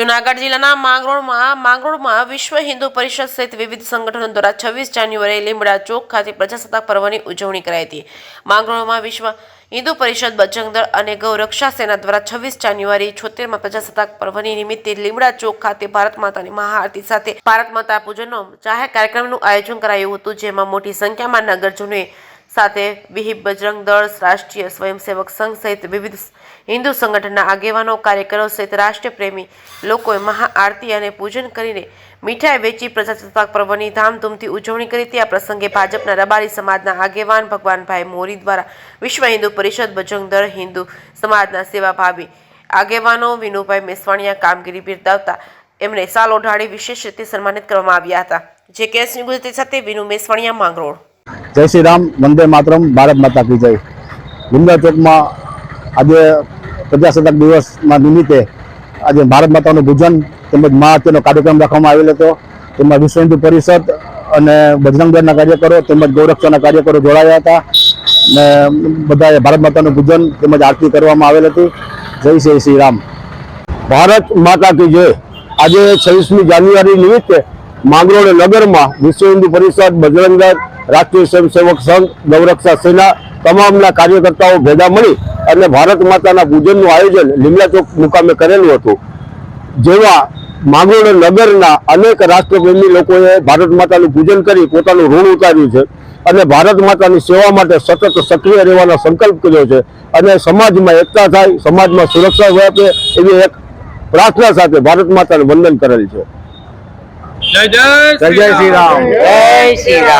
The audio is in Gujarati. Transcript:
જૂનાગઢ જિલ્લાના માંગરોળમાં વિશ્વ હિન્દુ પરિષદ સહિત વિવિધ સંગઠનો દ્વારા 26 જાન્યુઆરીએ લીમડા ચોક ખાતે પ્રજાસત્તાક પર્વની ઉજવણી કરાઈ હતી। માંગરોળમાં વિશ્વ હિન્દુ પરિષદ બજરંગ દળ અને ગૌ રક્ષા સેના દ્વારા 26 જાન્યુઆરી 76માં પ્રજાસત્તાક પર્વની નિમિત્તે લીમડા ચોક ખાતે ભારત માતાની મહાઆરતી સાથે ભારત માતા પૂજનનો જાહેર કાર્યક્રમનું આયોજન કરાયું હતું, જેમાં મોટી સંખ્યામાં નગરજનોએ સાથે વિહિપ બજરંગ દળ, રાષ્ટ્રીય સ્વયંસેવક સંઘ સહિત વિવિધ હિન્દુ સંગઠનના આગેવાનો, કાર્યકરો સહિત રાષ્ટ્રીય પ્રેમી લોકોએ મહાઆરતી અને પૂજન કરીને મીઠાઈ વેચી પ્રજાસત્તાક પર્વની ધામધૂમથી ઉજવણી કરી હતી। આ પ્રસંગે ભાજપના રબારી સમાજના આગેવાન ભગવાનભાઈ મોરી દ્વારા વિશ્વ હિન્દુ પરિષદ બજરંગ દળ હિન્દુ સમાજના સેવાભાવી આગેવાનો વિનુભાઈ મેસવાણીયા કામગીરી બિરદાવતા એમને શાલ ઓઢાડી વિશેષ રીતે સન્માનિત કરવામાં આવ્યા હતા। જે કેસ ગુજરાતી સાથે વિનુ મેસવાણીયા, માંગરોળ। जय श्री राम, वंदे मातरम, भारत माता की जय। લીમડા ચોકમાં આજે પ્રજાસત્તાક દિવસના નિમિત્તે આજે ભારત માતાનું પૂજન તેમજ મહાઆરતીનો કાર્યક્રમ રાખવામાં આવેલો હતો। તેમાં વિશ્વ હિન્દુ પરિષદ અને બજરંગ દળના કાર્યકરો તેમજ ગૌરક્ષાના કાર્યકરો જોડાયા હતા અને બધાએ ભારત માતાનું પૂજન તેમજ આરતી કરવામાં આવેલ હતી। જય શ્રી રામ, ભારત માતા કી જય। આજે 26મી જાન્યુઆરી નિમિત્તે માંગરોળ નગરમાં વિશ્વ હિન્દુ પરિષદ, બજરંગ દળ, રાષ્ટ્રીય સ્વયંસેવક સંઘ, ગૌરક્ષા સેના તમામના કાર્યકર્તાઓ ભેગા મળી અને ભારત માતાના પૂજનનું આયોજન લીમડા ચોક મુકામે કરેલું હતું। જેવા માંગરોળ નગરના અનેક રાષ્ટ્રપ્રેમી લોકોએ ભારત માતાનું પૂજન કરી પોતાનું ઋણ ઉતાર્યું છે અને ભારત માતાની સેવા માટે સતત સક્રિય રહેવાનો સંકલ્પ કર્યો છે અને સમાજમાં એકતા થાય, સમાજમાં સુરક્ષા વ્યાપે એવી એક પ્રાર્થના સાથે ભારત માતાને વંદન કરેલ છે। જય જય શ્રી રામ। જય શ્રી રામ।